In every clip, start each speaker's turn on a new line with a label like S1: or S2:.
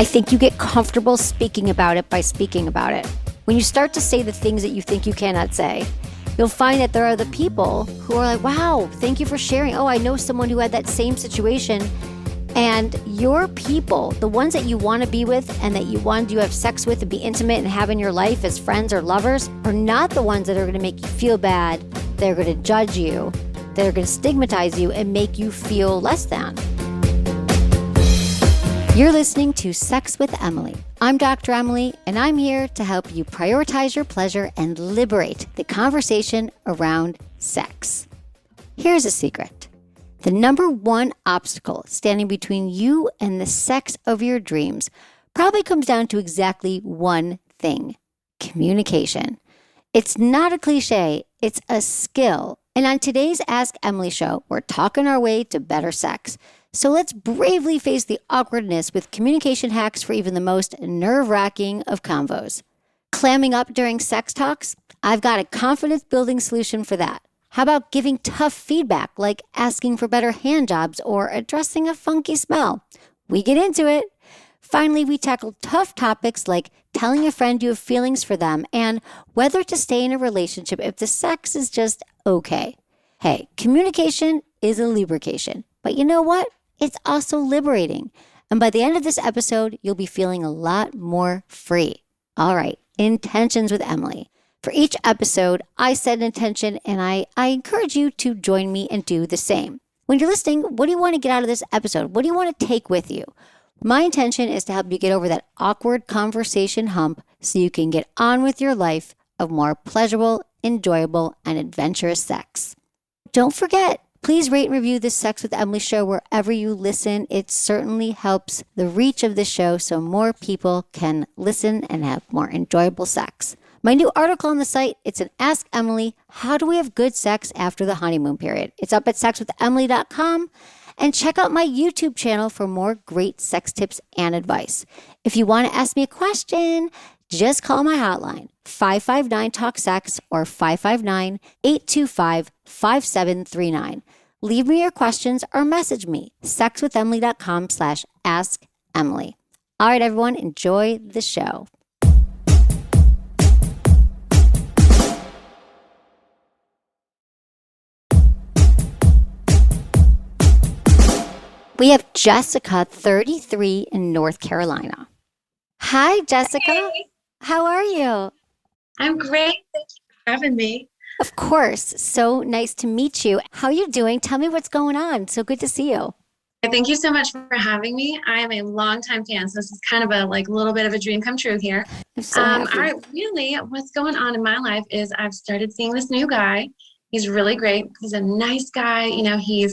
S1: think you get comfortable speaking about it by speaking about it. When you start to say the things that you think you cannot say, you'll find that there are the people who are like, wow, thank you for sharing. Oh, I know someone who had that same situation. And your people, the ones that you want to be with and that you want to have sex with and be intimate and have in your life as friends or lovers, are not the ones that are going to make you feel bad. They're going to judge you. They're going to stigmatize you and make you feel less than. You're listening to Sex with Emily. I'm Dr. Emily, and I'm here to help you prioritize your pleasure and liberate the conversation around sex. Here's a secret. The number one obstacle standing between you and the sex of your dreams probably comes down to exactly one thing: communication. It's not a cliche, it's a skill. And on today's Ask Emily show, we're talking our way to better sex. So let's bravely face the awkwardness with communication hacks for even the most nerve-wracking of convos. Clamming up during sex talks? I've got a confidence-building solution for that. How about giving tough feedback, like asking for better handjobs or addressing a funky smell? We get into it. Finally, we tackle tough topics like telling a friend you have feelings for them and whether to stay in a relationship if the sex is just okay. Hey, communication is a lubrication, but you know what? It's also liberating. And by the end of this episode, you'll be feeling a lot more free. All right, intentions with Emily. For each episode, I set an intention, and I encourage you to join me and do the same. When you're listening, what do you want to get out of this episode? What do you want to take with you? My intention is to help you get over that awkward conversation hump so you can get on with your life of more pleasurable, enjoyable, and adventurous sex. Don't forget, please rate and review this Sex with Emily show wherever you listen. It certainly helps the reach of the show so more people can listen and have more enjoyable sex. My new article on the site, it's an Ask Emily, How Do We Have Good Sex After the Honeymoon Period? It's up at sexwithemily.com. And check out my YouTube channel for more great sex tips and advice. If you want to ask me a question, just call my hotline, 559-TALK-SEX or 559-825-5739. Leave me your questions or message me, sexwithemily.com/assemily. All right, everyone, enjoy the show. We have Jessica, 33, in North Carolina. Hi, Jessica.
S2: Hey.
S1: How are you?
S2: I'm great. Thank you for having me.
S1: Of course. So nice to meet you. How are you doing? Tell me what's going on. So good to see you.
S2: Thank you so much for having me. I am a longtime fan, so this is kind of a little bit of a dream come true here.
S1: I'm so happy.
S2: What's going on in my life is I've started seeing this new guy. He's really great. He's a nice guy. You know, he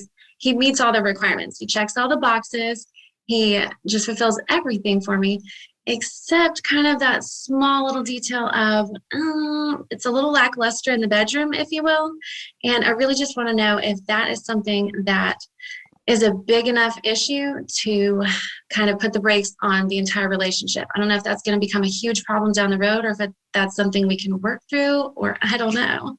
S2: meets all the requirements. He checks all the boxes. He just fulfills everything for me, except kind of that small little detail of it's a little lackluster in the bedroom, if you will. And I really just want to know if that is something that is a big enough issue to kind of put the brakes on the entire relationship. I don't know if that's going to become a huge problem down the road or if that's something we can work through, or I don't know.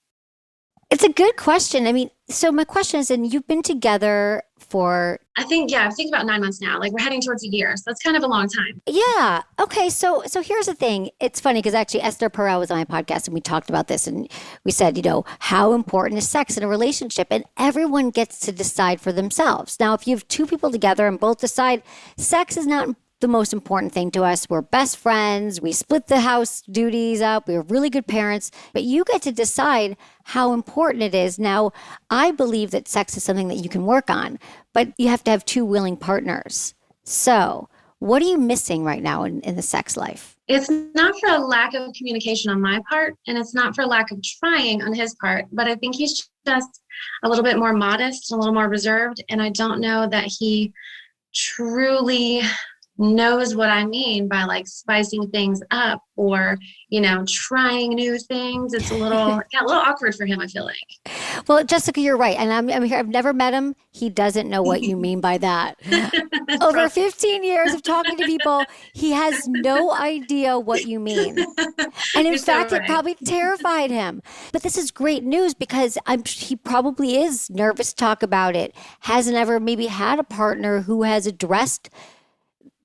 S1: It's a good question. I mean, so my question is, and you've been together for...
S2: I think about 9 months now. We're heading towards a year. So that's kind of a long time.
S1: Yeah. Okay. So here's the thing. It's funny because actually Esther Perel was on my podcast and we talked about this and we said, how important is sex in a relationship? And everyone gets to decide for themselves. Now, if you have two people together and both decide sex is not the most important thing to us. We're best friends. We split the house duties up. We're really good parents. But you get to decide how important it is. Now, I believe that sex is something that you can work on, but you have to have two willing partners. So what are you missing right now in the sex life?
S2: It's not for a lack of communication on my part, and it's not for a lack of trying on his part, but I think he's just a little bit more modest, a little more reserved, and I don't know that he truly knows what I mean by spicing things up or, trying new things. It's a little awkward for him, I feel like.
S1: Well, Jessica, you're right. And I'm here. I've never met him. He doesn't know what you mean by that. Over 15 years of talking to people, he has no idea what you mean. And in fact, it probably terrified him. But this is great news because he probably is nervous to talk about it. Hasn't ever maybe had a partner who has addressed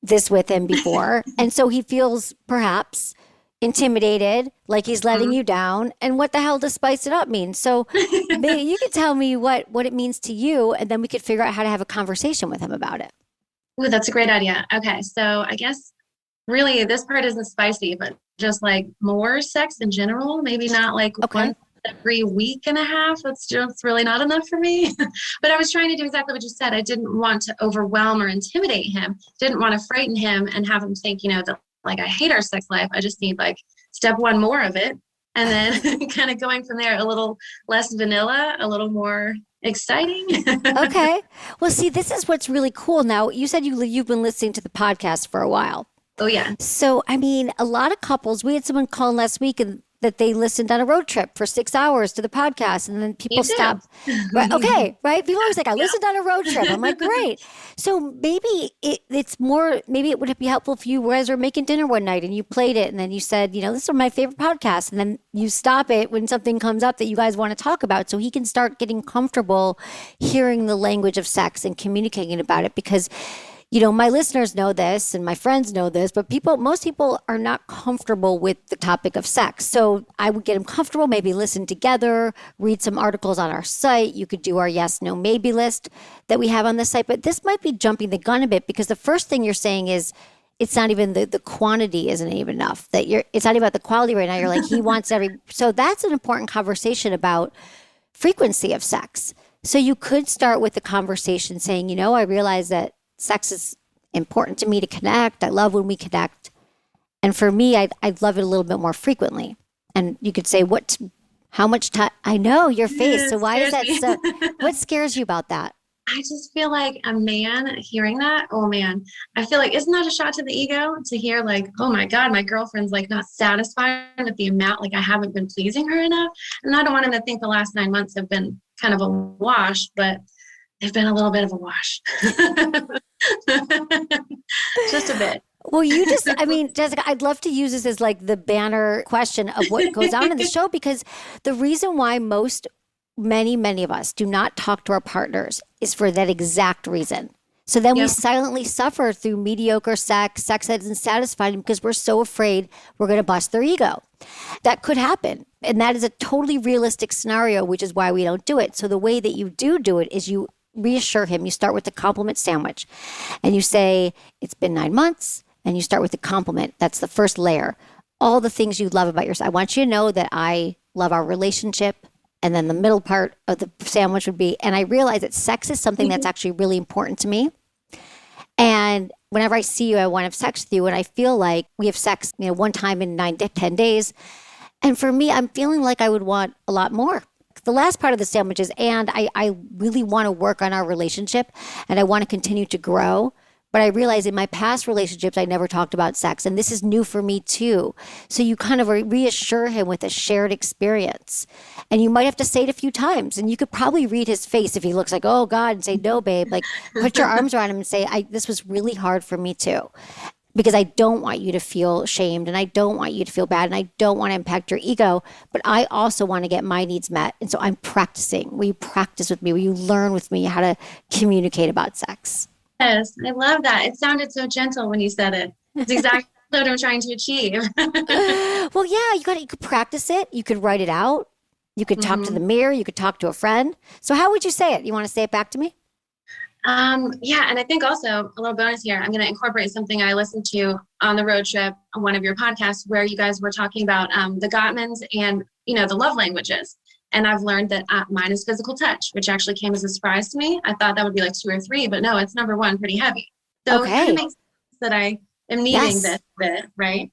S1: this with him before. And so he feels perhaps intimidated, like he's letting you down. And what the hell does spice it up mean? So maybe you could tell me what it means to you, and then we could figure out how to have a conversation with him about it.
S2: Ooh, that's a great idea. Okay. So I guess really this part isn't spicy, but just like more sex in general, maybe not like once every week and a half. That's just really not enough for me. But I was trying to do exactly what you said. I didn't want to overwhelm or intimidate him. Didn't want to frighten him and have him think, that like I hate our sex life. I just need like step one more of it. And then kind of going from there, a little less vanilla, a little more exciting.
S1: Okay. Well, see, this is what's really cool. Now, you said you've been listening to the podcast for a while.
S2: Oh, yeah.
S1: So, I mean, a lot of couples, we had someone call last week and that they listened on a road trip for 6 hours to the podcast, and then people stop. Right? Okay, right? People always like, I listened on a road trip. I'm like, great. So maybe it's more, maybe it would be helpful if you guys were making dinner one night and you played it, and then you said, this is my favorite podcast, and then you stop it when something comes up that you guys want to talk about, so he can start getting comfortable hearing the language of sex and communicating about it. Because my listeners know this and my friends know this, but most people are not comfortable with the topic of sex. So I would get them comfortable, maybe listen together, read some articles on our site. You could do our yes, no, maybe list that we have on the site. But this might be jumping the gun a bit, because the first thing you're saying is it's not even the quantity isn't even enough. It's not about the quality right now. You're like, he wants so that's an important conversation about frequency of sex. So you could start with the conversation saying, I realize that sex is important to me to connect. I love when we connect. And for me, I'd love it a little bit more frequently. And you could say, how much time? I know your face. So why is that so? What scares you about that?
S2: I just feel like a man hearing that, oh man, I feel like, isn't that a shot to the ego to hear like, oh my God, my girlfriend's like not satisfied with the amount, like I haven't been pleasing her enough. And I don't want him to think the last 9 months have been kind of a wash, but they've been a little bit of a wash. Just a bit.
S1: Well, Jessica, I'd love to use this as like the banner question of what goes on in the show, because the reason why many of us do not talk to our partners is for that exact reason. So then we silently suffer through mediocre sex that isn't satisfying because we're so afraid we're going to bust their ego. That could happen. And that is a totally realistic scenario, which is why we don't do it. So the way that you do it is you reassure him. You start with the compliment sandwich and you say, it's been 9 months, and you start with the compliment. That's the first layer. All the things you love about yourself. I want you to know that I love our relationship. And then the middle part of the sandwich would be, and I realize that sex is something that's actually really important to me. And whenever I see you, I want to have sex with you. And I feel like we have sex, one time in 9 to 10 days. And for me, I'm feeling like I would want a lot more. The last part of the sandwich is, and I really want to work on our relationship and I want to continue to grow. But I realize in my past relationships, I never talked about sex. And this is new for me too. So you kind of reassure him with a shared experience. And you might have to say it a few times. And you could probably read his face if he looks like, oh God, and say, no, babe. Like put your arms around him and say, this was really hard for me too. Because I don't want you to feel shamed and I don't want you to feel bad and I don't want to impact your ego, but I also want to get my needs met. And so I'm practicing. Will you practice with me? Will you learn with me how to communicate about sex?
S2: Yes, I love that. It sounded so gentle when you said it. It's exactly what I'm trying to achieve.
S1: Well, yeah, you could practice it. You could write it out. You could talk to the mirror. You could talk to a friend. So how would you say it? You want to say it back to me?
S2: Yeah. And I think also a little bonus here, I'm going to incorporate something I listened to on the road trip on one of your podcasts where you guys were talking about the Gottmans and, the love languages. And I've learned that mine is physical touch, which actually came as a surprise to me. I thought that would be like 2 or 3, but no, it's number 1, pretty heavy. So it kind of makes sense that I am needing this bit, right?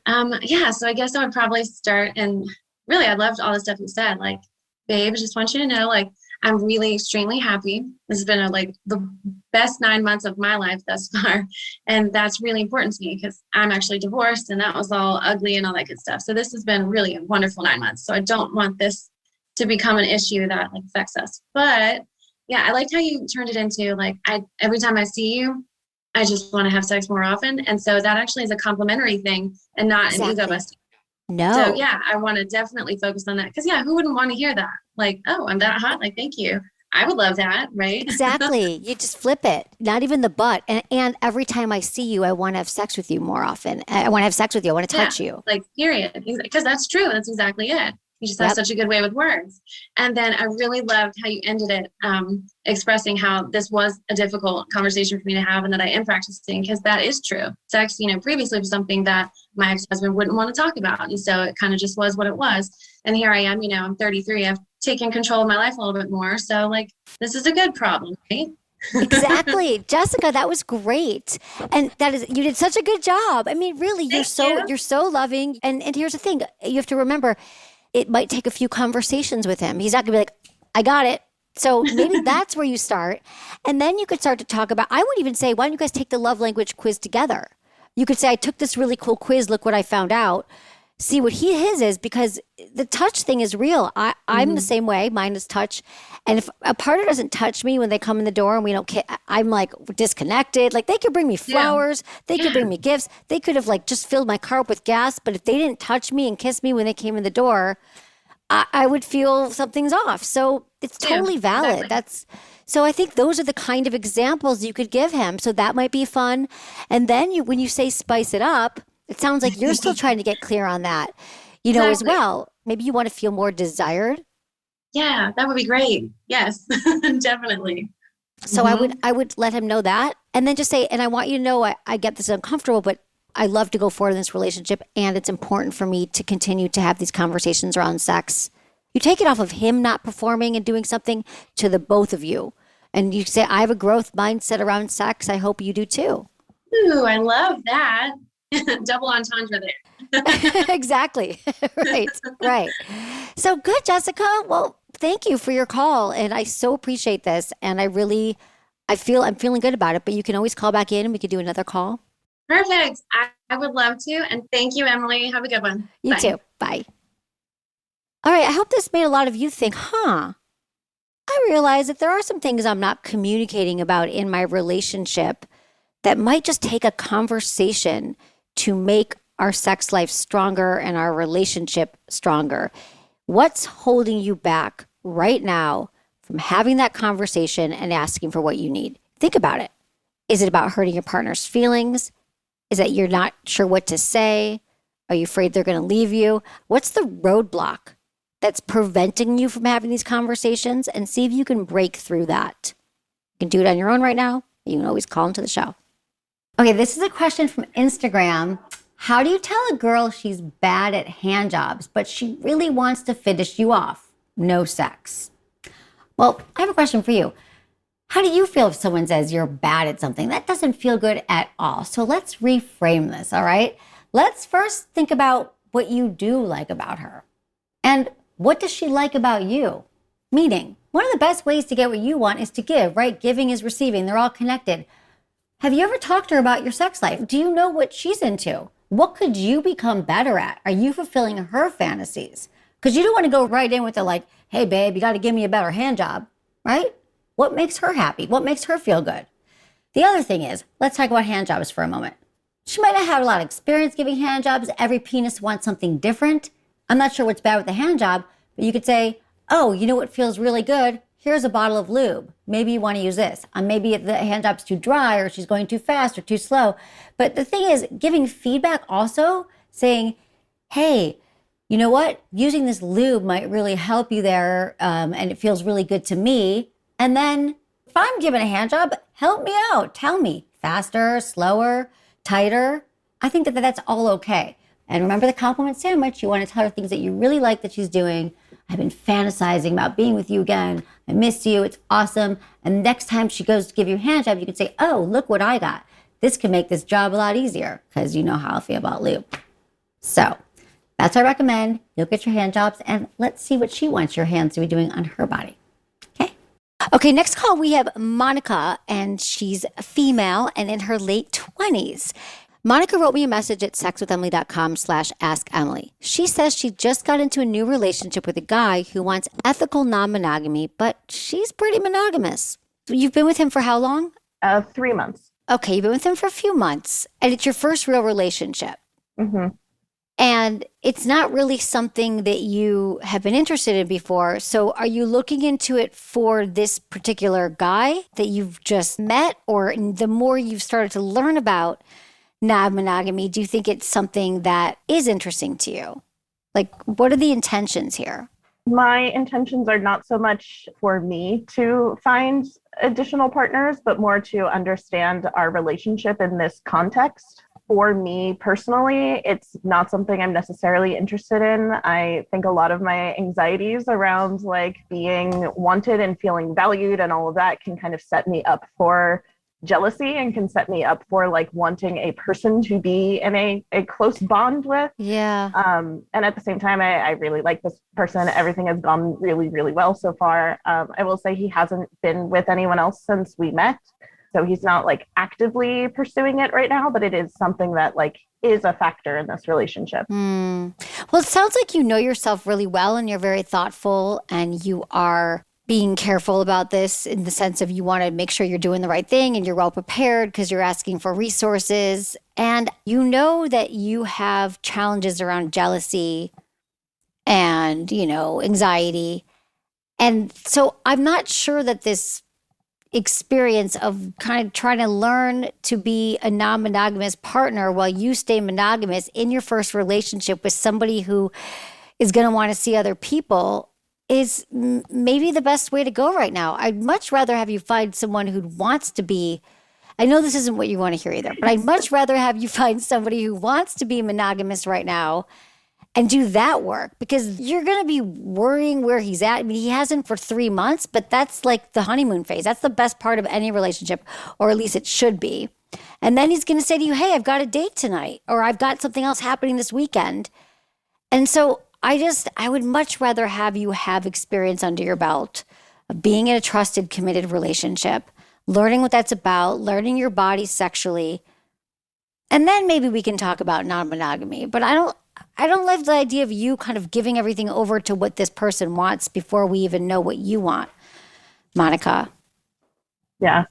S2: So I guess I would probably start, and really, I loved all the stuff you said. Like, babe, I just want you to know, like, I'm really extremely happy. This has been the best 9 months of my life thus far. And that's really important to me because I'm actually divorced and that was all ugly and all that good stuff. So this has been really a wonderful 9 months. So I don't want this to become an issue that affects us. But yeah, I liked how you turned it into every time I see you, I just want to have sex more often. And so that actually is a complimentary thing and not an ego busting.
S1: No.
S2: So yeah, I want to definitely focus on that because who wouldn't want to hear that? Like, oh, I'm that hot. Like, thank you. I would love that, right?
S1: Exactly. You just flip it, not even the but. And every time I see you, I want to have sex with you more often. I want to have sex with you. I want to
S2: Yeah,
S1: touch you.
S2: like period. Because that's true. That's exactly it. You just have
S1: Yep.
S2: such a good way with words. And then I really loved how you ended it, expressing how this was a difficult conversation for me to have and that I am practicing, because that is true. Sex, previously was something that my ex-husband wouldn't want to talk about. And so it kind of just was what it was. And here I am, I'm 33. I've taken control of my life a little bit more. So like, this is a good problem, right?
S1: Exactly. Jessica, that was great. And you did such a good job. I mean, really,
S2: Thank you.
S1: you're so loving. And here's the thing, you have to remember it might take a few conversations with him. He's not gonna be like, I got it. So maybe that's where you start. And then you could start to talk about, I would even say, why don't you guys take the love language quiz together? You could say, I took this really cool quiz. Look what I found out. See what his is, because the touch thing is real. I'm the same way. Mine is touch. And if a partner doesn't touch me when they come in the door and we don't, I'm like disconnected. Like they could bring me flowers. They could bring me gifts. They could have like just filled my car up with gas. But if they didn't touch me and kiss me when they came in the door, I would feel something's off. So it's totally valid.
S2: Exactly.
S1: So I think those are the kind of examples you could give him. So that might be fun. And then when you say spice it up, it sounds like you're still trying to get clear on that, as well. Maybe you want to feel more desired.
S2: Yeah, that would be great. Yes, definitely.
S1: So I would let him know that, and then just say, and I want you to know I get this uncomfortable, but I love to go forward in this relationship, and it's important for me to continue to have these conversations around sex. You take it off of him not performing and doing something to the both of you. And you say, I have a growth mindset around sex. I hope you do too.
S2: Ooh, I love that. Double entendre there.
S1: Exactly. Right. So good, Jessica. Well, thank you for your call. And I so appreciate this. And I'm feeling good about it, but you can always call back in and we could do another call.
S2: Perfect. I would love to. And thank you, Emily. Have a good one.
S1: You too. Bye. All right. I hope this made a lot of you think, I realize that there are some things I'm not communicating about in my relationship that might just take a conversation to make our sex life stronger and our relationship stronger. What's holding you back right now from having that conversation and asking for what you need? Think about it. Is it about hurting your partner's feelings? Is it you're not sure what to say? Are you afraid they're going to leave you? What's the roadblock that's preventing you from having these conversations? And see if you can break through that. You can do it on your own right now. You can always call into the show. Okay, this is a question from Instagram. How do you tell a girl she's bad at hand jobs, but she really wants to finish you off? No sex. Well, I have a question for you. How do you feel if someone says you're bad at something? That doesn't feel good at all. So let's reframe this, all right? Let's first think about what you do like about her. And what does she like about you? Meaning, one of the best ways to get what you want is to give, right? Giving is receiving. They're all connected. Have you ever talked to her about your sex life? Do you know what she's into? What could you become better at? Are you fulfilling her fantasies? Because you don't want to go right in with the like, hey, babe, you got to give me a better hand job, right? What makes her happy? What makes her feel good? The other thing is, let's talk about hand jobs for a moment. She might not have a lot of experience giving hand jobs. Every penis wants something different. I'm not sure what's bad with the hand job, but you could say, oh, you know what feels really good? Here's a bottle of lube. Maybe you want to use this. Maybe the hand job's too dry or she's going too fast or too slow. But the thing is, giving feedback also, saying, hey, you know what? Using this lube might really help you there, and it feels really good to me. And then if I'm given a hand job, help me out. Tell me, faster, slower, tighter. I think that's all okay. And remember the compliment sandwich. You want to tell her things that you really like that she's doing. I've been fantasizing about being with you again. I miss you. It's awesome. And next time she goes to give you a hand job, you can say, oh, look what I got. This can make this job a lot easier because you know how I feel about lube. So that's what I recommend. You'll get your hand jobs and let's see what she wants your hands to be doing on her body. Okay, next call we have Monica, and she's a female and in her late 20s. Monica wrote me a message at sexwithemily.com/assemily. She says she just got into a new relationship with a guy who wants ethical non-monogamy, but she's pretty monogamous. You've been with him for how long?
S3: 3 months.
S1: Okay, you've been with him for a few months, and it's your first real relationship.
S3: Mm-hmm.
S1: And it's not really something that you have been interested in before. So are you looking into it for this particular guy that you've just met? Or the more you've started to learn about non-monogamy, do you think it's something that is interesting to you? Like, what are the intentions here?
S3: My intentions are not so much for me to find additional partners, but more to understand our relationship in this context. For me personally, it's not something I'm necessarily interested in. I think a lot of my anxieties around like being wanted and feeling valued and all of that can kind of set me up for jealousy and can set me up for like wanting a person to be in a close bond with.
S1: Yeah.
S3: And at the same time, I really like this person. Everything has gone really, really well so far. I will say he hasn't been with anyone else since we met. So he's not like actively pursuing it right now, but it is something that like is a factor in this relationship.
S1: Well, it sounds like you know yourself really well and you're very thoughtful and you are being careful about this in the sense of you want to make sure you're doing the right thing and you're well prepared because you're asking for resources. And you know that you have challenges around jealousy and, anxiety. And so I'm not sure that this experience of kind of trying to learn to be a non-monogamous partner while you stay monogamous in your first relationship with somebody who is going to want to see other people is maybe the best way to go right now. I'd much rather have you find someone who wants to be, I know this isn't what you want to hear either, but I'd much rather have you find somebody who wants to be monogamous right now and do that work because you're going to be worrying where he's at. I mean, he hasn't for 3 months, but that's like the honeymoon phase. That's the best part of any relationship, or at least it should be. And then he's going to say to you, hey, I've got a date tonight, or I've got something else happening this weekend. And so I would much rather have you have experience under your belt of being in a trusted, committed relationship, learning what that's about, learning your body sexually. And then maybe we can talk about non-monogamy. But I don't like the idea of you kind of giving everything over to what this person wants before we even know what you want, Monica.
S3: Yeah.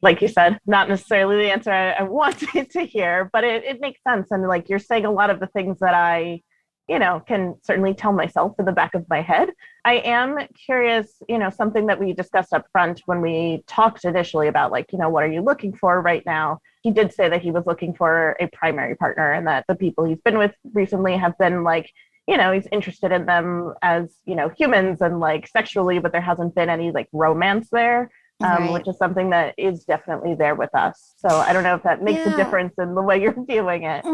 S3: Like you said, not necessarily the answer I wanted to hear, but it makes sense. And like you're saying a lot of the things that I can certainly tell myself in the back of my head. I am curious, something that we discussed up front when we talked initially about like, what are you looking for right now? He did say that he was looking for a primary partner and that the people he's been with recently have been like, he's interested in them as, humans and like sexually, but there hasn't been any like romance there.
S1: Right.
S3: Which is something that is definitely there with us. So I don't know if that makes a difference in the way you're viewing it.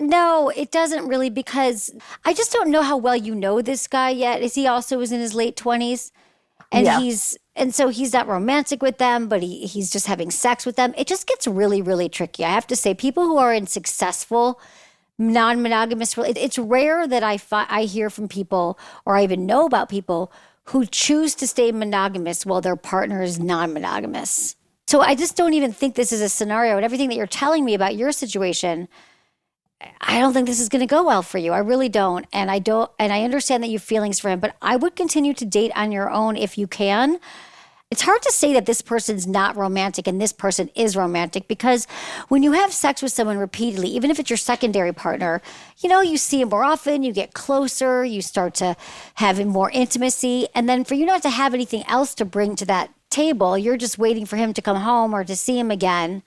S1: No, it doesn't really, because I just don't know how well you know this guy yet. Is he also in his late 20s? And so he's not romantic with them, but he's just having sex with them. It just gets really, really tricky. I have to say, people who are in successful non-monogamous, it's rare that I hear from people or I even know about people who choose to stay monogamous while their partner is non-monogamous. So I just don't even think this is a scenario. And everything that you're telling me about your situation, I don't think this is going to go well for you. I really don't. And I understand that you have feelings for him, but I would continue to date on your own if you can. It's hard to say that this person's not romantic and this person is romantic, because when you have sex with someone repeatedly, even if it's your secondary partner, you see him more often, you get closer, you start to have more intimacy. And then for you not to have anything else to bring to that table, you're just waiting for him to come home or to see him again.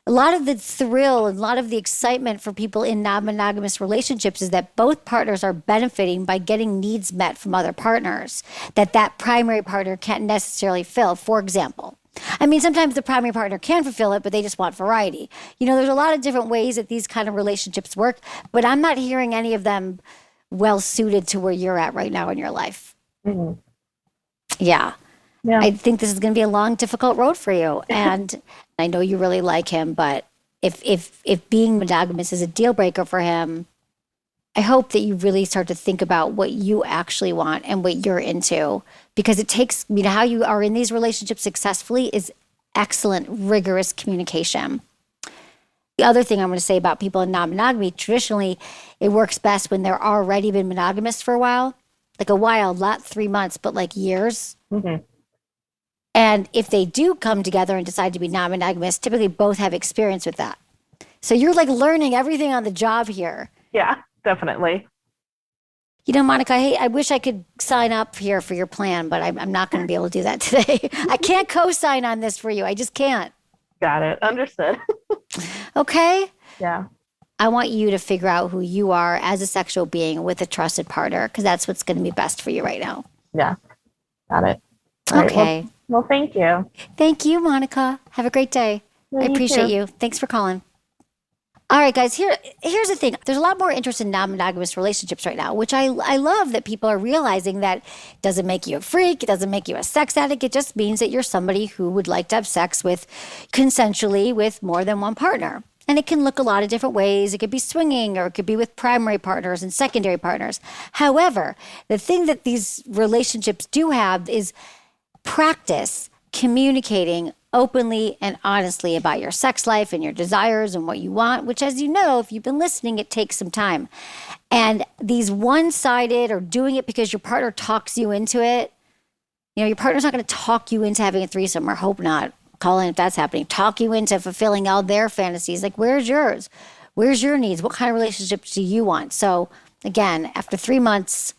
S1: A lot of the thrill and a lot of the excitement for people in non-monogamous relationships is that both partners are benefiting by getting needs met from other partners that primary partner can't necessarily fill. For example, sometimes the primary partner can fulfill it, but they just want variety. There's a lot of different ways that these kind of relationships work, but I'm not hearing any of them well suited to where you're at right now in your life.
S3: Mm-hmm.
S1: Yeah. I think this is going to be a long, difficult road for you. And I know you really like him, but if being monogamous is a deal breaker for him, I hope that you really start to think about what you actually want and what you're into, because it takes, how you are in these relationships successfully is excellent, rigorous communication. The other thing I'm going to say about people in non-monogamy, traditionally, it works best when they're already been monogamous for a while, not 3 months, but like years.
S3: Mm-hmm.
S1: And if they do come together and decide to be non-monogamous, typically both have experience with that. So you're like learning everything on the job here.
S3: Yeah. definitely.
S1: Monica, hey, I wish I could sign up here for your plan, but I'm not going to be able to do that today. I can't co-sign on this for you. I just can't.
S3: Got it. Understood.
S1: Okay?
S3: Yeah.
S1: I want you to figure out who you are as a sexual being with a trusted partner, because that's what's going to be best for you right now.
S3: Yeah. Got it. All right,
S1: Okay.
S3: well, thank you.
S1: Thank you, Monica. Have a great day. I appreciate you. Thanks for calling. All right, guys, here's the thing. There's a lot more interest in non-monogamous relationships right now, which I love that people are realizing that it doesn't make you a freak. It doesn't make you a sex addict. It just means that you're somebody who would like to have sex consensually with more than one partner. And it can look a lot of different ways. It could be swinging, or it could be with primary partners and secondary partners. However, the thing that these relationships do have is practice communicating openly and honestly about your sex life and your desires and what you want, which, as you know, if you've been listening, it takes some time. And these one-sided, or doing it because your partner talks you into it, your partner's not going to talk you into having a threesome, or hope not. Call in if that's happening. Talk you into fulfilling all their fantasies. Like, where's yours? Where's your needs? What kind of relationships do you want? So again, after 3 months,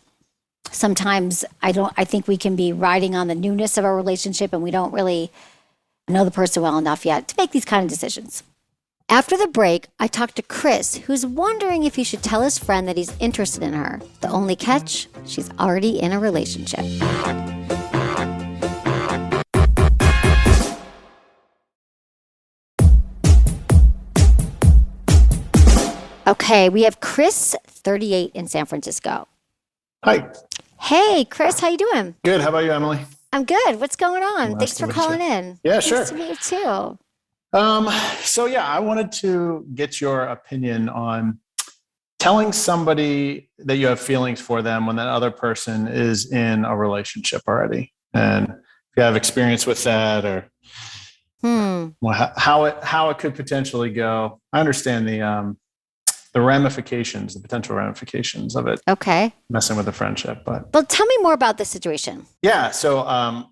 S1: sometimes I think we can be riding on the newness of our relationship, and we don't really know the person well enough yet to make these kind of decisions. After the break, I talked to Chris, who's wondering if he should tell his friend that he's interested in her. The only catch, she's already in a relationship. Okay, we have Chris, 38, in San Francisco.
S4: Hi.
S1: Hey, Chris, how you doing?
S4: Good. How about you, Emily?
S1: I'm good. What's going on?
S4: Nice
S1: Thanks for calling in.
S4: Yeah, sure.
S1: Nice to meet you too.
S4: I wanted to get your opinion on telling somebody that you have feelings for them when that other person is in a relationship already, and if you have experience with that, or how it could potentially go. I understand the potential ramifications of it.
S1: Okay.
S4: Messing with a friendship, but.
S1: Well, tell me more about the situation.
S4: Yeah. So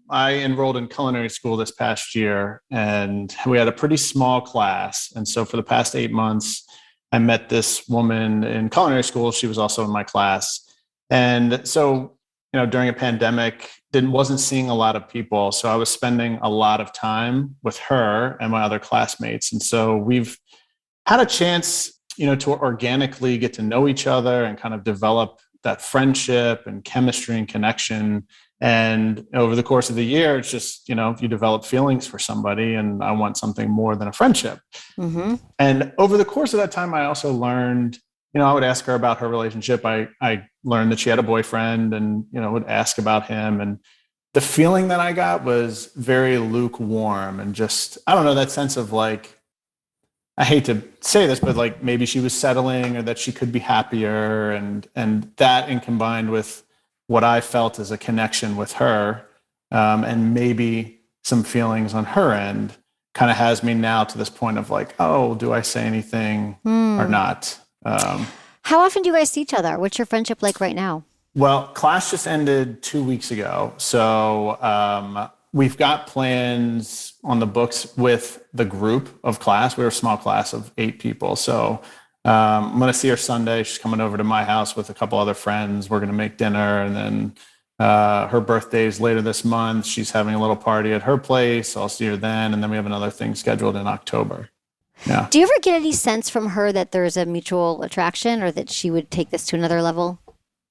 S4: I enrolled in culinary school this past year, and we had a pretty small class. And so for the past 8 months, I met this woman in culinary school. She was also in my class. And so, during a pandemic, wasn't seeing a lot of people. So I was spending a lot of time with her and my other classmates. And so we've had a chance to organically get to know each other and kind of develop that friendship and chemistry and connection. And over the course of the year, it's just, if you develop feelings for somebody, and I want something more than a friendship. Mm-hmm. And over the course of that time, I also learned, I would ask her about her relationship. I learned that she had a boyfriend, and, would ask about him. And the feeling that I got was very lukewarm, and just, I don't know, that sense of like, I hate to say this, but like maybe she was settling, or that she could be happier, and that, and combined with what I felt as a connection with her, and maybe some feelings on her end, kind of has me now to this point of like, oh, do I say anything or not?
S1: How often do you guys see each other? What's your friendship like right now?
S4: Well, class just ended 2 weeks ago, so we've got plans on the books with the group of class. We're a small class of 8 people. So I'm going to see her Sunday. She's coming over to my house with a couple other friends. We're going to make dinner. And then her birthday is later this month. She's having a little party at her place. I'll see her then. And then we have another thing scheduled in October. Yeah.
S1: Do you ever get any sense from her that there's a mutual attraction, or that she would take this to another level?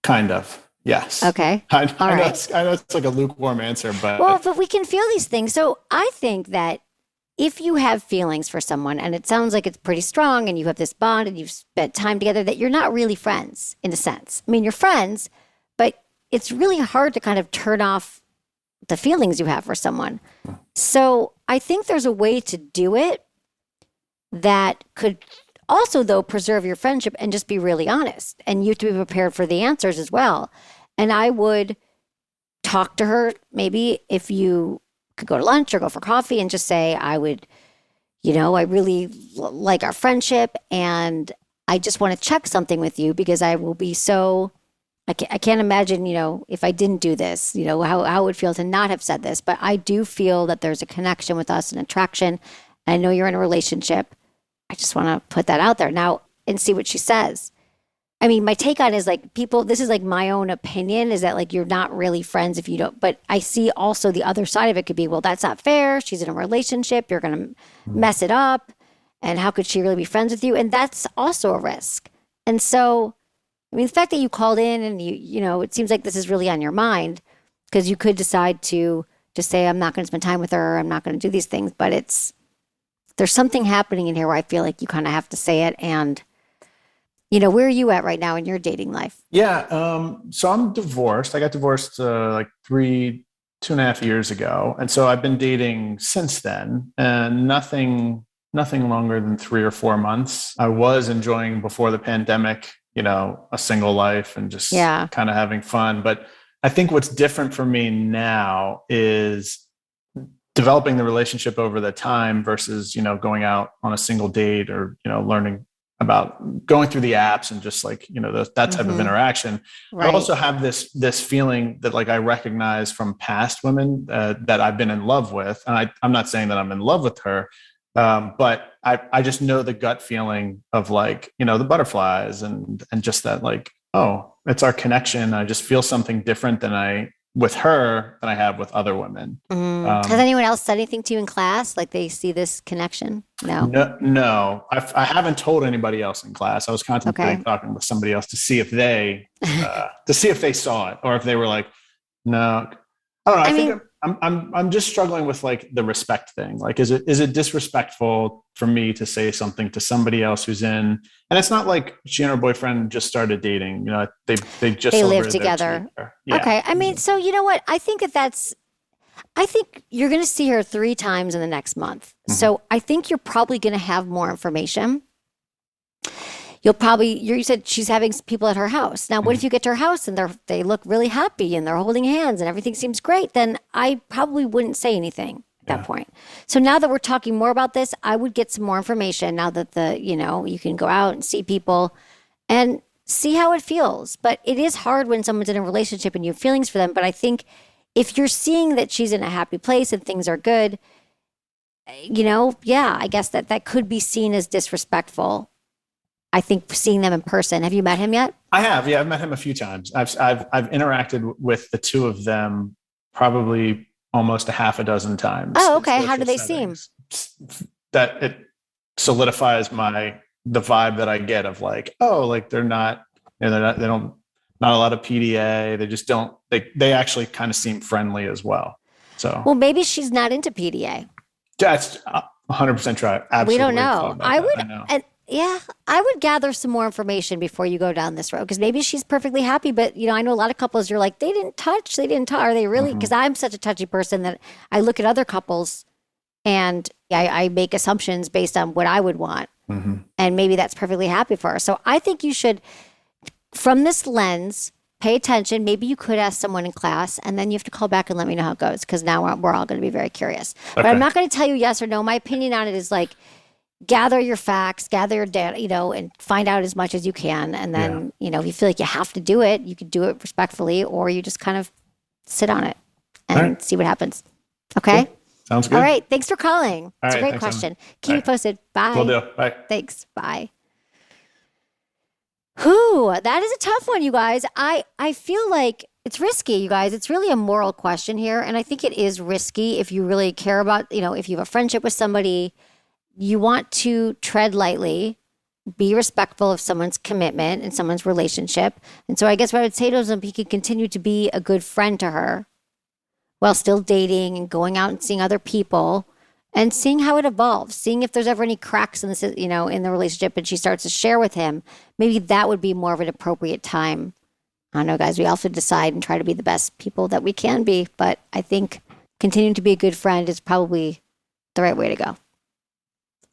S4: Kind of. Yes.
S1: Okay.
S4: I know it's like a lukewarm answer, but.
S1: Well, but we can feel these things. So I think that if you have feelings for someone, and it sounds like it's pretty strong, and you have this bond and you've spent time together, that you're not really friends in a sense. I mean, you're friends, but it's really hard to kind of turn off the feelings you have for someone. So I think there's a way to do it that could also, though, preserve your friendship and just be really honest. And you have to be prepared for the answers as well. And I would talk to her, maybe if you could go to lunch or go for coffee, and just say, I really like our friendship, and I just want to check something with you, because I will be I can't imagine, if I didn't do this, how it would feel to not have said this. But I do feel that there's a connection with us, an attraction. I know you're in a relationship. I just want to put that out there now and see what she says. I mean, my take on it is like people, this is like my own opinion, is that like you're not really friends if you don't, but I see also the other side of it could be, well, that's not fair. She's in a relationship. You're going to mess it up. And how could she really be friends with you? And that's also a risk. And so, I mean, the fact that you called in and you know, it seems like this is really on your mind, because you could decide to just say, I'm not going to spend time with her. I'm not going to do these things. But there's something happening in here where I feel like you kind of have to say it. And, you know, where are you at right now in your dating life?
S4: Yeah. So I'm divorced. I got divorced like 2.5 years ago. And so I've been dating since then, and nothing longer than 3 or 4 months. I was enjoying before the pandemic, you know, a single life and just kind of having fun. But I think what's different for me now is developing the relationship over the time versus, you know, going out on a single date or, you know, learning about going through the apps and just like, you know, that type of interaction. Right. I also have this feeling that like I recognize from past women that I've been in love with. And I'm not saying that I'm in love with her, but I just know the gut feeling of like, you know, the butterflies and just that like, oh, it's our connection. I just feel something different with her than I have with other women.
S1: Has anyone else said anything to you in class? Like they see this connection?
S4: No. I haven't told anybody else in class. I was contemplating talking with somebody else to see if they saw it, or if they were like, no. I don't know. I think I'm just struggling with like the respect thing. Like, is it disrespectful for me to say something to somebody else who's in? And it's not like she and her boyfriend just started dating. You know, they
S1: live together. Yeah. Okay. I mean, so you know what? I think I think you're going to see her 3 times in the next month. Mm-hmm. So I think you're probably going to have more information. You said she's having people at her house. Now, what if you get to her house and they look really happy and they're holding hands and everything seems great? Then I probably wouldn't say anything at that point. So now that we're talking more about this, I would get some more information now that you can go out and see people and see how it feels. But it is hard when someone's in a relationship and you have feelings for them. But I think if you're seeing that she's in a happy place and things are good, you know, I guess that could be seen as disrespectful. I think seeing them in person. Have you met him yet?
S4: I have. Yeah, I've met him a few times. I've interacted with the two of them probably almost a half a dozen times.
S1: Oh, okay. How do they seem?
S4: That it solidifies the vibe that I get of like, oh, like they don't not a lot of PDA. They just don't. They actually kind of seem friendly as well. So
S1: well, maybe she's not into PDA.
S4: That's 100% true. Absolutely.
S1: We don't know. I would. I would gather some more information before you go down this road, because maybe she's perfectly happy. But, you know, I know a lot of couples, you're like, they didn't touch. Are they really? Because I'm such a touchy person that I look at other couples and I make assumptions based on what I would want. Mm-hmm. And maybe that's perfectly happy for her. So I think you should, from this lens, pay attention. Maybe you could ask someone in class, and then you have to call back and let me know how it goes, because now we're all going to be very curious. Okay. But I'm not going to tell you yes or no. My opinion on it is like, gather your facts, gather your data, you know, and find out as much as you can. And then, you know, if you feel like you have to do it, you could do it respectfully, or you just kind of sit on it and see what happens. Okay?
S4: Cool. Sounds good.
S1: All right. Thanks for calling. It's a great question. Keep me posted. Bye.
S4: Will do. Bye.
S1: Thanks. Bye. Whew, that is a tough one, you guys. I feel like it's risky, you guys. It's really a moral question here. And I think it is risky if you really care about, you know, if you have a friendship with somebody, you want to tread lightly, be respectful of someone's commitment and someone's relationship. And so I guess what I would say to him, he could continue to be a good friend to her while still dating and going out and seeing other people and seeing how it evolves, seeing if there's ever any cracks in this, you know, in the relationship, and she starts to share with him. Maybe that would be more of an appropriate time. I don't know, guys, we also decide and try to be the best people that we can be. But I think continuing to be a good friend is probably the right way to go.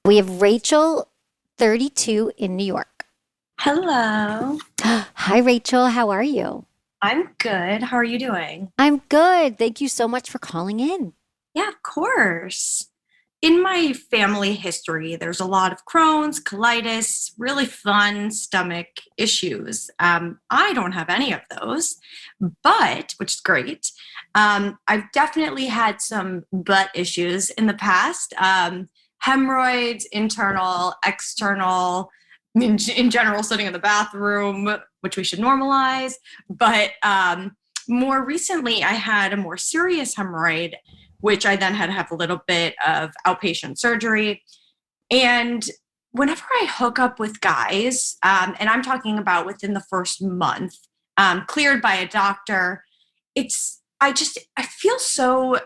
S1: We have Rachel, 32, in New York.
S5: Hello.
S1: Hi, Rachel. How are you?
S5: I'm good. How are you doing?
S1: I'm good. Thank you so much for calling in.
S5: Yeah, of course. In my family history, there's a lot of Crohn's, colitis, really fun stomach issues. I don't have any of those, which is great. I've definitely had some butt issues in the past. Hemorrhoids, internal, external, in general, sitting in the bathroom, which we should normalize. But more recently, I had a more serious hemorrhoid, which I then had to have a little bit of outpatient surgery. And whenever I hook up with guys, and I'm talking about within the first month, cleared by a doctor, I feel so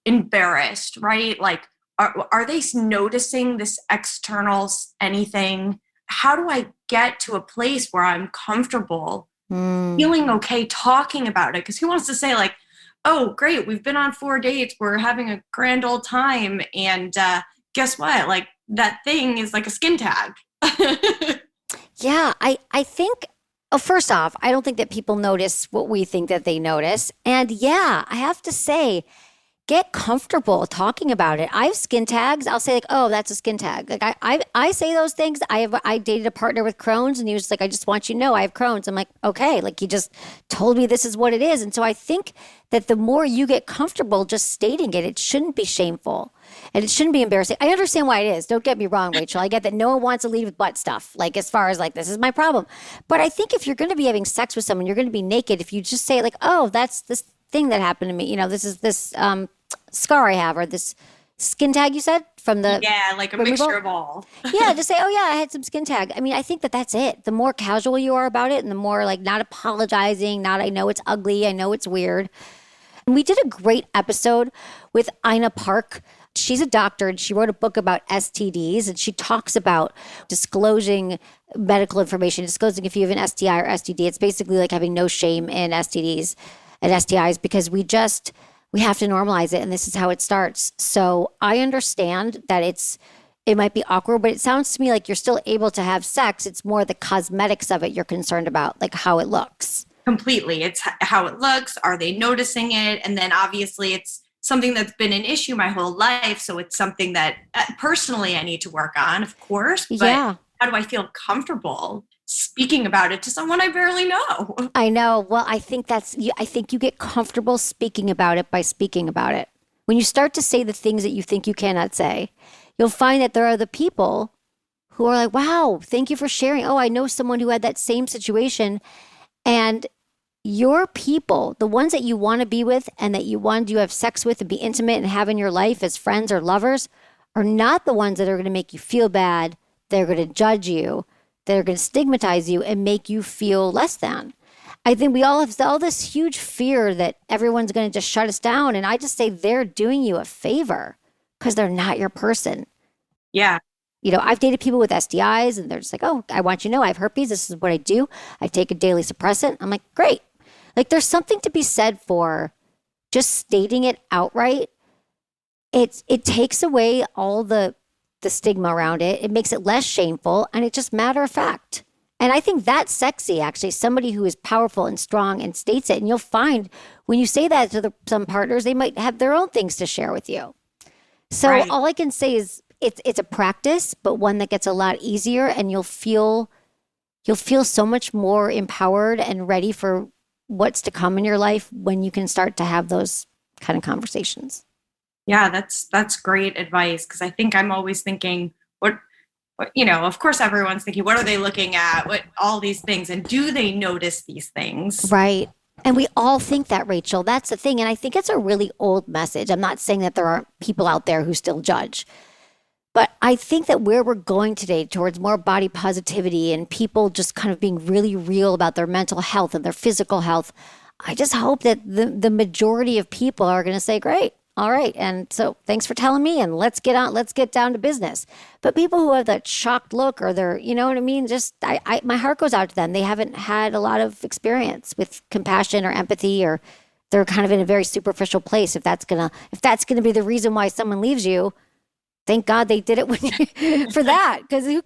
S5: embarrassed, right? Like, are they noticing this external anything? How do I get to a place where I'm comfortable feeling okay talking about it? Because who wants to say like, oh, great, we've been on 4 dates, we're having a grand old time, and guess what? Like, that thing is like a skin tag.
S1: Yeah, I think, first off, I don't think that people notice what we think that they notice. And yeah, I have to say, get comfortable talking about it. I have skin tags. I'll say like, oh, that's a skin tag. Like I say those things. I dated a partner with Crohn's, and he was like, I just want you to know I have Crohn's. I'm like, okay, like he just told me this is what it is. And so I think that the more you get comfortable just stating it, it shouldn't be shameful and it shouldn't be embarrassing. I understand why it is. Don't get me wrong, Rachel. I get that no one wants to lead with butt stuff. Like as far as like, this is my problem. But I think if you're going to be having sex with someone, you're going to be naked. If you just say like, oh, that's this thing that happened to me. You know, this is this scar I have, or this skin tag you said from the
S5: like a mixture of all.
S1: Yeah, just say, oh yeah, I had some skin tag. I mean, I think that that's it. The more casual you are about it, and the more like not apologizing, not I know it's ugly, I know it's weird. And we did a great episode with Ina Park. She's a doctor and she wrote a book about STDs, and she talks about disclosing medical information, disclosing if you have an STI or STD. It's basically like having no shame in STDs and STIs, because we have to normalize it, and this is how it starts. So I understand that it might be awkward, but it sounds to me like you're still able to have sex. It's more the cosmetics of it you're concerned about, like how it looks.
S5: Completely. It's how it looks. Are they noticing it? And then obviously it's something that's been an issue my whole life. So it's something that personally I need to work on, of course. But
S1: yeah.
S5: How do I feel comfortable speaking about it to someone I barely know?
S1: I know. Well, I think you get comfortable speaking about it by speaking about it. When you start to say the things that you think you cannot say, you'll find that there are the people who are like, wow, thank you for sharing. Oh, I know someone who had that same situation. And your people, the ones that you want to be with and that you want to have sex with and be intimate and have in your life as friends or lovers, are not the ones that are going to make you feel bad. They're going to judge you. They're going to stigmatize you and make you feel less than. I think we all have all this huge fear that everyone's going to just shut us down. And I just say they're doing you a favor because they're not your person.
S5: Yeah.
S1: You know, I've dated people with STIs and they're just like, oh, I want you to know I have herpes. This is what I do. I take a daily suppressant. I'm like, great. Like there's something to be said for just stating it outright. It takes away all the stigma around it. It makes it less shameful, and it's just matter of fact. And I think that's sexy, actually, somebody who is powerful and strong and states it. And you'll find when you say that to some partners, they might have their own things to share with you. So right. All I can say is it's a practice, but one that gets a lot easier, and you'll feel so much more empowered and ready for what's to come in your life when you can start to have those kind of conversations.
S5: Yeah, that's great advice, because I think I'm always thinking, what, you know, of course everyone's thinking, what are they looking at? What, all these things, and do they notice these things?
S1: Right. And we all think that, Rachel. That's the thing. And I think it's a really old message. I'm not saying that there aren't people out there who still judge. But I think that where we're going today towards more body positivity and people just kind of being really real about their mental health and their physical health, I just hope that the majority of people are going to say, great. All right. And so thanks for telling me, and let's get down to business. But people who have that shocked look, or they're, you know what I mean? Just, my heart goes out to them. They haven't had a lot of experience with compassion or empathy, or they're kind of in a very superficial place. If that's going to be the reason why someone leaves you, thank God they did it for that. Because who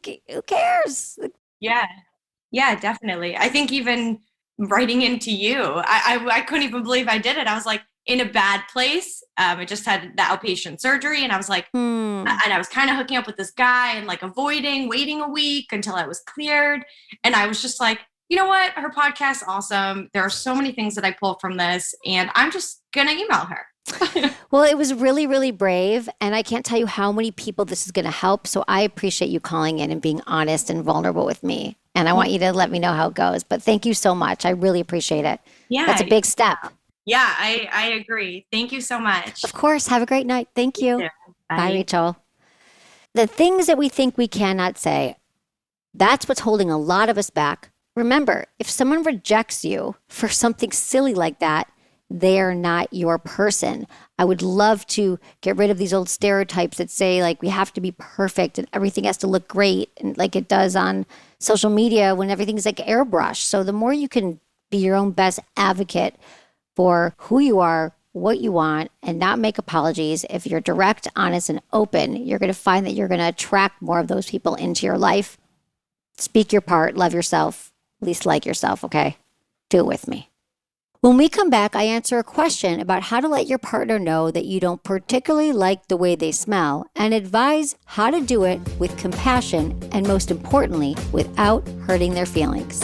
S1: cares?
S5: Yeah. Yeah, definitely. I think even writing into you, I couldn't even believe I did it. I was like, in a bad place. I just had the outpatient surgery, and I was like, and I was kind of hooking up with this guy and like waiting a week until I was cleared. And I was just like, you know what? Her podcast's awesome. There are so many things that I pull from this, and I'm just going to email her.
S1: Well, it was really, really brave. And I can't tell you how many people this is going to help. So I appreciate you calling in and being honest and vulnerable with me. And I want you to let me know how it goes. But thank you so much. I really appreciate it.
S5: Yeah.
S1: That's a big step.
S5: Yeah, I agree. Thank you so much.
S1: Of course. Have a great night. Thank you.
S5: Yeah.
S1: Bye, Rachel. The things that we think we cannot say, that's what's holding a lot of us back. Remember, if someone rejects you for something silly like that, they're not your person. I would love to get rid of these old stereotypes that say like we have to be perfect and everything has to look great and like it does on social media when everything's like airbrushed. So the more you can be your own best advocate for who you are, what you want, and not make apologies, if you're direct, honest, and open, you're going to find that you're going to attract more of those people into your life. Speak your part, love yourself, at least like yourself, okay? Do it with me. When we come back, I answer a question about how to let your partner know that you don't particularly like the way they smell and advise how to do it with compassion and, most importantly, without hurting their feelings.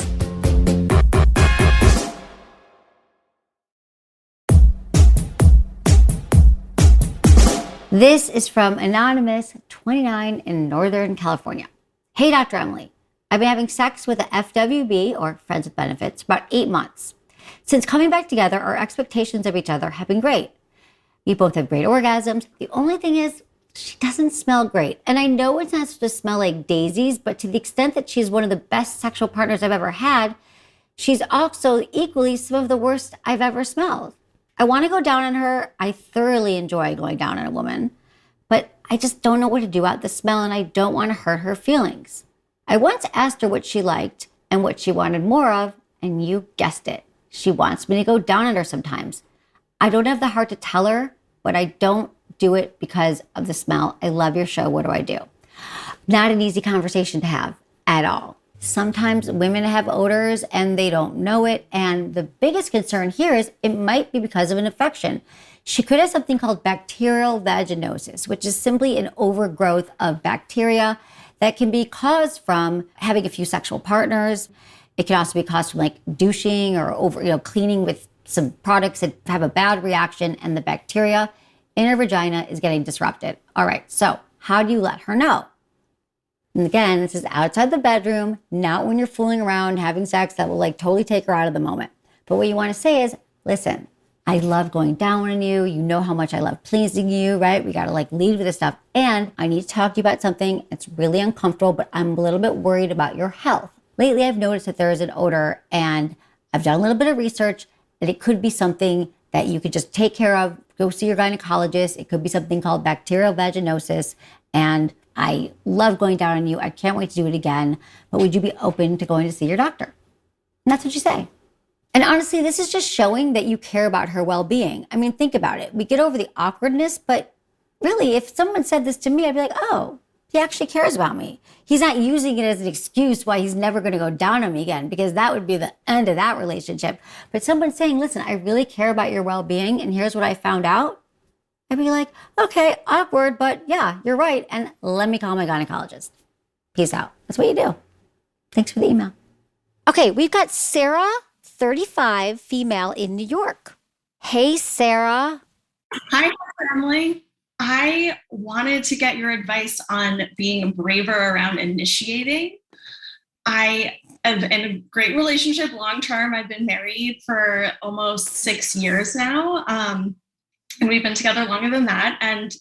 S1: This is from Anonymous 29 in Northern California. Hey, Dr. Emily. I've been having sex with a FWB, or friends with benefits, about 8 months. Since coming back together, our expectations of each other have been great. We both have great orgasms. The only thing is, she doesn't smell great. And I know it's not supposed to smell like daisies, but to the extent that she's one of the best sexual partners I've ever had, she's also equally some of the worst I've ever smelled. I want to go down on her. I thoroughly enjoy going down on a woman, but I just don't know what to do about the smell and I don't want to hurt her feelings. I once asked her what she liked and what she wanted more of, and you guessed it. She wants me to go down on her sometimes. I don't have the heart to tell her, but I don't do it because of the smell. I love your show. What do I do? Not an easy conversation to have at all. Sometimes women have odors and they don't know it. And the biggest concern here is it might be because of an infection. She could have something called bacterial vaginosis, which is simply an overgrowth of bacteria that can be caused from having a few sexual partners. It can also be caused from like douching or cleaning with some products that have a bad reaction and the bacteria in her vagina is getting disrupted. All right, so how do you let her know? And again, this is outside the bedroom, not when you're fooling around, having sex that will like totally take her out of the moment. But what you want to say is, listen, I love going down on you. You know how much I love pleasing you, right? We got to like lead with this stuff. And I need to talk to you about something. It's really uncomfortable, but I'm a little bit worried about your health. Lately, I've noticed that there is an odor and I've done a little bit of research that it could be something that you could just take care of. Go see your gynecologist. It could be something called bacterial vaginosis. And I love going down on you. I can't wait to do it again. But would you be open to going to see your doctor? And that's what you say. And honestly, this is just showing that you care about her well-being. I mean, think about it. We get over the awkwardness, but really, if someone said this to me, I'd be like, oh, he actually cares about me. He's not using it as an excuse why he's never going to go down on me again, because that would be the end of that relationship. But someone saying, listen, I really care about your well-being, and here's what I found out. I'd be like, okay, awkward, but yeah, you're right. And let me call my gynecologist. Peace out. That's what you do. Thanks for the email. Okay, we've got Sarah, 35, female in New York. Hey, Sarah.
S6: Hi, Emily. I wanted to get your advice on being braver around initiating. I am in a great relationship long-term. I've been married for almost 6 years now. And we've been together longer than that. And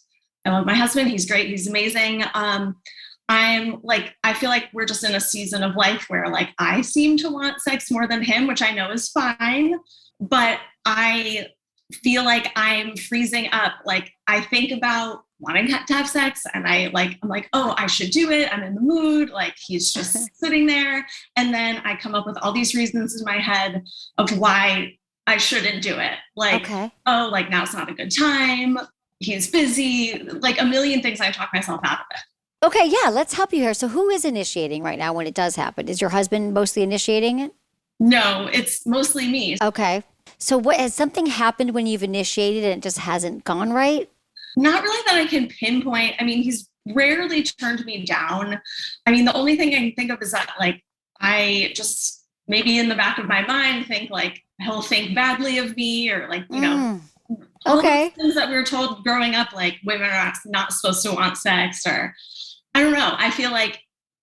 S6: I love my husband. He's great. He's amazing. I feel like we're just in a season of life where like I seem to want sex more than him, which I know is fine. But I feel like I'm freezing up. Like I think about wanting to have sex and I'm like, oh, I should do it. I'm in the mood. Like he's just sitting there. And then I come up with all these reasons in my head of why I shouldn't do it. Like, oh, like now's not a good time. He's busy. Like a million things I talk myself out of it.
S1: Okay, yeah, let's help you here. So who is initiating right now when it does happen? Is your husband mostly initiating it?
S6: No, it's mostly me.
S1: Okay. So what has something happened when you've initiated and it just hasn't gone right?
S6: Not really that I can pinpoint. I mean, he's rarely turned me down. I mean, the only thing I can think of is that like I just maybe in the back of my mind think like he'll think badly of me or like, you know, all
S1: Okay.
S6: those things that we were told growing up, like women are not supposed to want sex, or I don't know. I feel like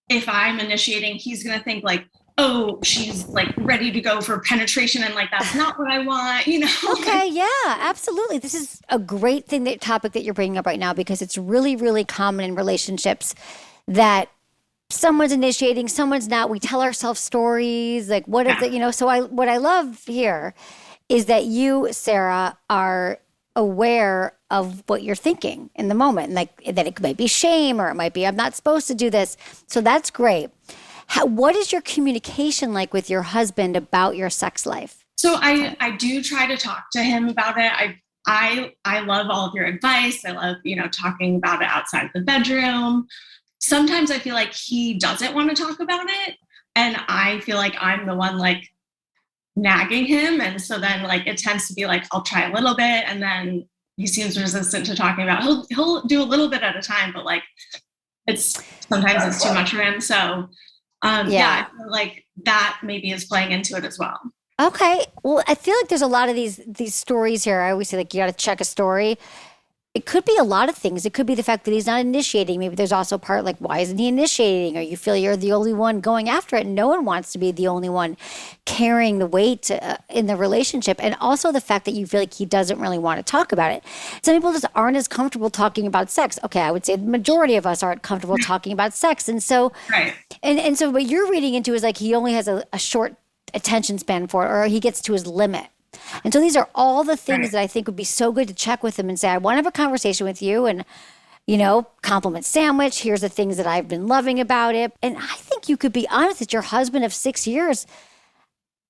S6: if I'm initiating, he's going to think like, oh, she's like ready to go for penetration. And like, that's not what I want, you know?
S1: Okay, yeah, absolutely. This is a great topic that you're bringing up right now, because it's really, really common in relationships that someone's initiating, someone's not. We tell ourselves stories like, what if that, so what I love here is that you, Sarah, are aware of what you're thinking in the moment, like that it might be shame, or it might be, I'm not supposed to do this. So that's great. What is your communication like with your husband about your sex life?
S6: So I do try to talk to him about it. I love all of your advice. I love, talking about it outside of the bedroom. Sometimes I feel like he doesn't want to talk about it. And I feel like I'm the one like nagging him. And so then like, it tends to be like, I'll try a little bit. And then he seems resistant to talking about it. He'll do a little bit at a time, but like, sometimes it's too much for him. So I feel like that maybe is playing into it as well.
S1: Okay. Well, I feel like there's a lot of these stories here. I always say like, you got to check a story. It could be a lot of things. It could be the fact that he's not initiating. Maybe there's also a part like, why isn't he initiating? Or you feel you're the only one going after it. And no one wants to be the only one carrying the weight in the relationship. And also the fact that you feel like he doesn't really want to talk about it. Some people just aren't as comfortable talking about sex. Okay, I would say the majority of us aren't comfortable talking about sex. And so,
S6: right.
S1: And so what you're reading into is like, he only has a short attention span for it, or he gets to his limit. And so these are all the things that I think would be so good to check with him and say, I want to have a conversation with you, and, compliment sandwich. Here's the things that I've been loving about it. And I think you could be honest that your husband of 6 years,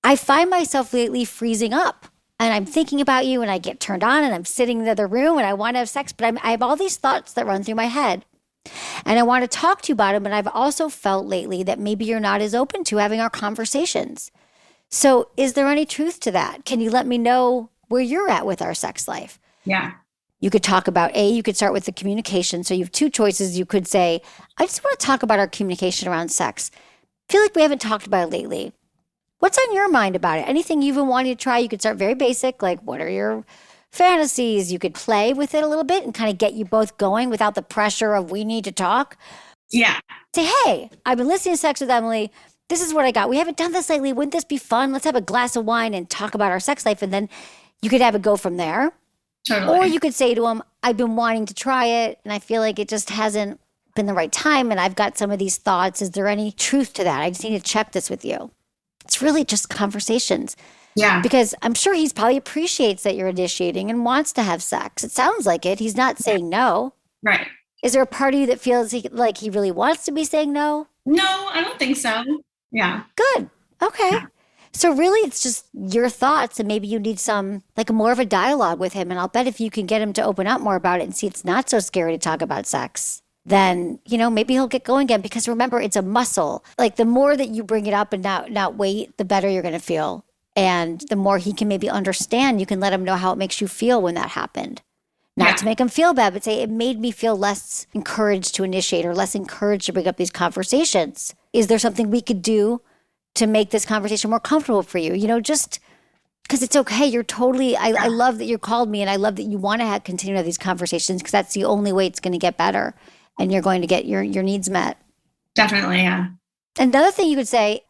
S1: I find myself lately freezing up, and I'm thinking about you, and I get turned on, and I'm sitting in the other room, and I want to have sex, but I have all these thoughts that run through my head. And I want to talk to you about it, but I've also felt lately that maybe you're not as open to having our conversations. So is there any truth to that? Can you let me know where you're at with our sex life?
S6: Yeah.
S1: You could talk about, you could start with the communication. So you have two choices. You could say, I just want to talk about our communication around sex. I feel like we haven't talked about it lately. What's on your mind about it? Anything you've been wanting to try? You could start very basic, like what are your fantasies? You could play with it a little bit and kind of get you both going without the pressure of we need to talk.
S6: Yeah.
S1: Say, hey, I've been listening to Sex with Emily. This is what I got. We haven't done this lately. Wouldn't this be fun? Let's have a glass of wine and talk about our sex life. And then you could have it go from there.
S6: Totally.
S1: Or you could say to him, I've been wanting to try it, and I feel like it just hasn't been the right time. And I've got some of these thoughts. Is there any truth to that? I just need to check this with you. It's really just conversations.
S6: Yeah.
S1: Because I'm sure he's probably appreciates that you're initiating and wants to have sex. It sounds like it. He's not saying no.
S6: Right.
S1: Is there a part of you that feels like he really wants to be saying no?
S6: No, I don't think so. Yeah.
S1: Good. Okay.
S6: Yeah.
S1: So really it's just your thoughts, and maybe you need some like more of a dialogue with him. And I'll bet if you can get him to open up more about it and see it's not so scary to talk about sex, then, maybe he'll get going again. Because remember, it's a muscle. Like the more that you bring it up and not wait, the better you're going to feel. And the more he can maybe understand, you can let him know how it makes you feel when that happened. Not to make him feel bad, but say, it made me feel less encouraged to initiate or less encouraged to bring up these conversations. Is there something we could do to make this conversation more comfortable for you? Just because it's okay. You're totally, I love that you called me, and I love that you want to continue to have these conversations, because that's the only way it's going to get better and you're going to get your needs met.
S6: Definitely, yeah.
S1: Another thing you could say,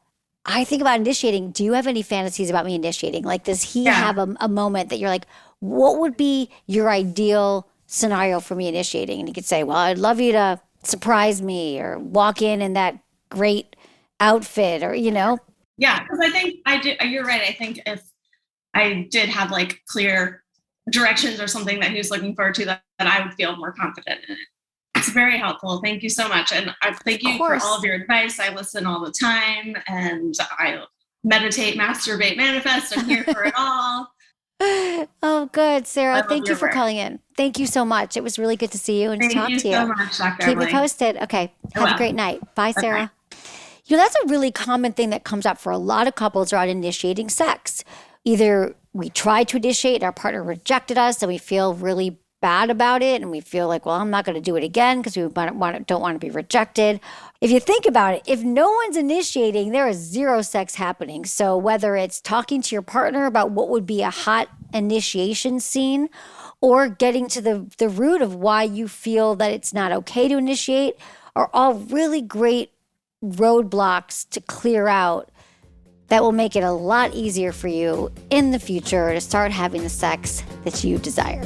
S1: I think about initiating. Do you have any fantasies about me initiating? Like, does he have a moment that you're like, what would be your ideal scenario for me initiating? And he could say, well, I'd love you to surprise me or walk in that great outfit, or,
S6: Yeah, because I think you're right. I think if I did have like clear directions or something that he was looking forward to, that I would feel more confident in it. It's very helpful. Thank you so much. And I thank you for all of your advice. I listen all the time, and I meditate, masturbate, manifest. I'm here for it all.
S1: Oh, good, Sarah. Thank you for calling in. Thank you so much. It was really good to see you and to talk to you.
S6: Thank you so much, Dr.
S1: Keep
S6: Emily.
S1: me posted. Okay. Have a great night. Bye, Sarah. That's a really common thing that comes up for a lot of couples around initiating sex. Either we tried to initiate and our partner rejected us, and we feel really bad about it, and we feel like, well, I'm not going to do it again because we don't want to be rejected. If you think about it, if no one's initiating, there is zero sex happening. So whether it's talking to your partner about what would be a hot initiation scene, or getting to the root of why you feel that it's not okay to initiate are all really great roadblocks to clear out that will make it a lot easier for you in the future to start having the sex that you desire.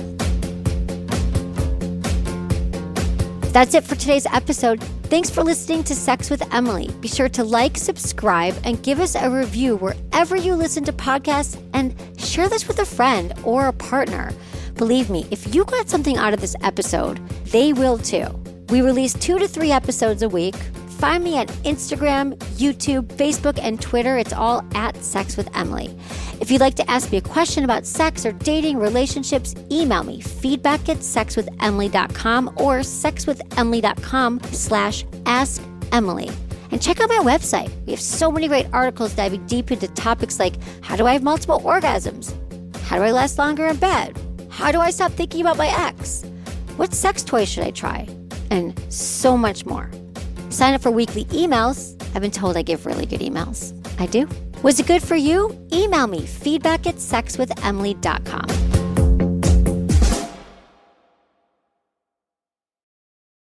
S1: That's it for today's episode. Thanks for listening to Sex with Emily. Be sure to like, subscribe, and give us a review wherever you listen to podcasts, and share this with a friend or a partner. Believe me, if you got something out of this episode, they will too. We release 2 to 3 episodes a week. Find me at Instagram, YouTube, Facebook, and Twitter. It's all at Sex with Emily. If you'd like to ask me a question about sex or dating, relationships, email me feedback@sexwithemily.com or sexwithemily.com/askemily. And check out my website. We have so many great articles diving deep into topics like how do I have multiple orgasms? How do I last longer in bed? How do I stop thinking about my ex? What sex toy should I try? And so much more. Sign up for weekly emails. I've been told I give really good emails. I do. Was it good for you? Email me feedback@sexwithemily.com.